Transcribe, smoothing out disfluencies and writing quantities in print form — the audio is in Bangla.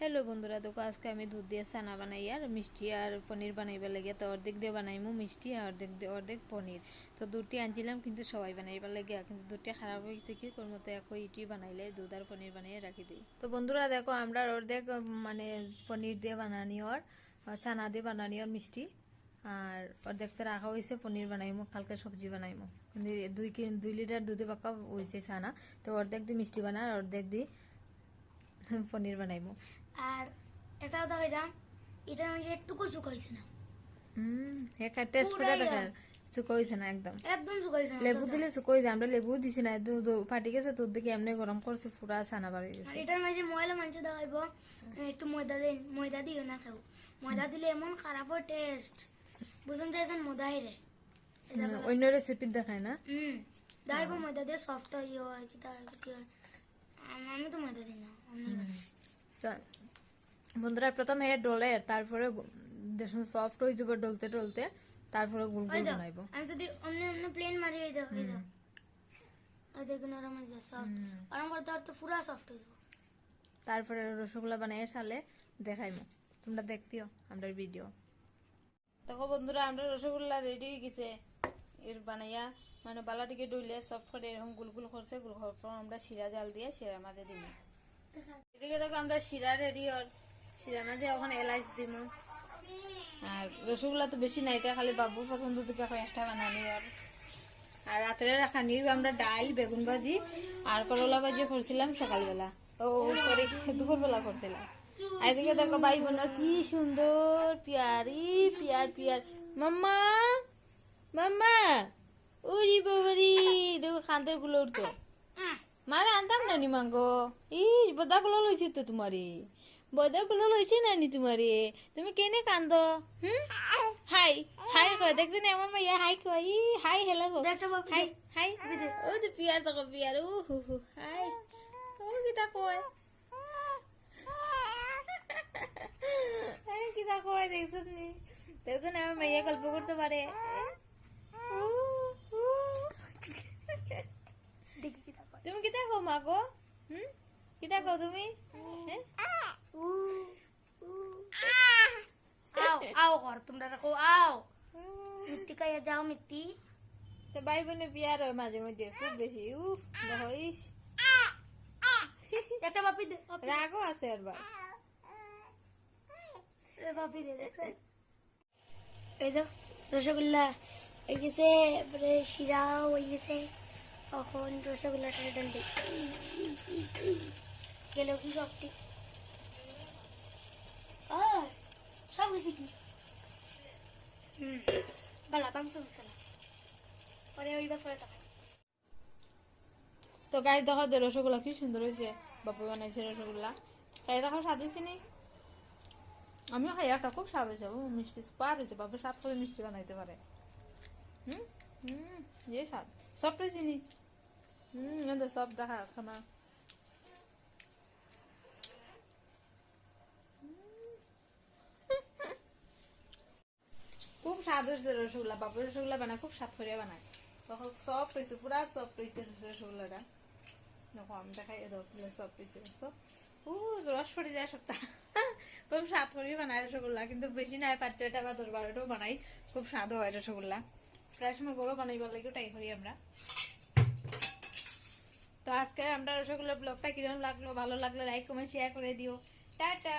হ্যালো বন্ধুরা, দেখো আজকে আমি দুধ দিয়ে ছানা বানাই আর মিষ্টি আর পনির বানাইবার লাগে। তো অর্ধেক দিয়ে বানাইমু মিষ্টি আর অর্ধেক পনির। তো দুধটি আনছিলাম কিন্তু সবাই বানাইবার লাগে, কিন্তু দুধটি খারাপ হয়ে গেছে, কি করবো? তো এখন ইটি বানাইলে দুধ আর পনির বানিয়ে রাখি দিই। তো বন্ধুরা দেখো, আমরা অর্ধেক মানে পনির দিয়ে বানানি ওর, ছানা দিয়ে বানানি ওর মিষ্টি, আর অর্ধেক তো রাখা হয়েছে পনির বানাইমু, কালকে সবজি বানাইমু। কিন্তু 2 লিটার দুধে পাকা হয়েছে ছানা, তো অর্ধেক দিয়ে মিষ্টি বানাই আর অর্ধেক দিয়ে পনির বানাইমু। আর এটা দাও, এটা আমি একটুকু শুকাইছে না। টেস্ট করে দেখার শুকো হয়েছে না, একদম একদম শুকাইছে না। লেবু দিলে শুকো হয়ে যায়, আমরা লেবু দিছি না, দুধ ফাটি গেছে, দুধ দেখে এমনি গরম করছে, পুরা ছানা বার হয়ে আর গেছে। এটার মাঝে ময়লা মাংস দেখাইব, একটু ময়দা দেন, ময়দা দিও না খাও। ময়দা দিলে এমন খারাপ হয় টেস্ট, বুঝুন যে এখন ময়দা হেরে অন্য রেসিপি দেখায় না। দেখাইব ময়দা দিয়ে সফট হইও আর কি হয়। আমি তো ময়দা দিই না। বন্ধুরা প্রথমে ডলে, তারপরে সফট হয়ে যাবে ডলতে ডলতে, তারপরে গুল গুল বানাইবো। আমি যদি অন্য অন্য প্লেন মারি এই দাও এই দেখুন নরম হয়ে যায়, সফট গরম করতে করতে পুরা সফট হয়ে যাবে। তারপরে রসগোল্লা বানিয়ে সালে দেখাইমো, তোমরা দেখতিও আমরা ভিডিও। দেখো বন্ধুরা, আমরা রসগোল্লা রেডি হয়ে গেছে, এর বানাইয়া মানে বালাটিকে ডইলে সফট করে এরকম গুলগুল করছে, গুল করার পর আমরা শিরা জাল দিয়ে শিরার মাঝে দিই। এদিকে দেখো আমরা শিরা রেডি, আর শিরা মাঝে ওখানে এলাচ দিব। আর রসগোল্লা তো বেশি নাই, এটা খালি বাবুর পছন্দ থেকে একটা বানানি। আর রাত্রে রাখানি আমরা ডাল, বেগুন ভাজি আর করলা ভাজি করছিলাম সকালবেলা, ও সরি দুপুরবেলা করছিলাম। আর এদিকে দেখো ভাই বোনের কি সুন্দর পিয়ারি পিয়ার পিয়ার। মাম্মা মাম্মা, ওরি বাবারি, দেখো খান্দের গুলো উঠতো। মারা আনতাম নানি মাঙ্গো, ইস বদা গুলো লইছি তো তোমারে, বদা গুলো লইছি নানি তোমারে, তুমি কেনে কান্দ? হাই হাই কয়, দেখছেন আমার মাইয়া হাই কয়, ই হাই হেলা গো, হাই হাই। ও তো পিয়ার, দেখো পিয়ার, ও হু হু হাই, ও কিতা কয়, কিতা কয়, দেখছেন নি? দেখছেন আমার মাইয়া গল্প করতে পারে। তুমি কিতা কো মা গো? কিতা কো তুমি? আও আও কর, তোমরা রাখো আও। মিত্তি কাইয়া যাও মিত্তি। তো ভাই বোনে বিয়ার হয় মাঝে মধ্যে খুব বেশি, উফ দেখো, ইস একটা বাপি দে, রাগও আছে আর ভাই। বাপি দে, দেখছেন? এই তো রসগোল্লা হয়ে গেছে, এবারে শিরাও হয়ে গেছে, এখন রসগোল্লাটা ঢাল দিই। গেল কি সবটি সব গেছে কি বালা পাংশ মশলা পরে ওই ব্যাপারে টাকা। তো গাই দেখো দে রসগোল্লা কি সুন্দর হয়েছে, বাপু বানাইছে রসগোল্লা, খাই দেখো স্বাদ হয়েছে নি? আমিও খাই, একটা খুব স্বাদ হয়েছে, মিষ্টি সুপার হয়েছে, বাপু স্বাদ করে মিষ্টি বানাইতে পারে। যে স্বাদ, সব হয়েছে নি? সব দেখা খানা খুব স্বাদ হয়েছে রসগোল্লা, বাপু রসগোল্লা বানায় খুব স্বাদ করে বানায়, তখন সফট হয়েছে, পুরা সফট হয়েছে রসগোল্লাটা। দেখো আমি দেখাই, সফট হয়েছে, রস পড়ে যায় সপ্তাহ। খুব স্বাদ করে বানায় রসগোল্লা, কিন্তু বেশি নাই, 5-6টা বা 10-12টাও বানাই, খুব স্বাদও হয় রসগোল্লা। প্রায় সময় গরু বানাইবার লাগে ট্রাই করি আমরা। তো আজকে আমরা রসগোল্লার ব্লগটা কিরকম লাগলো, ভালো লাগলে লাইক কমেন্ট শেয়ার করে দিও। টাটা।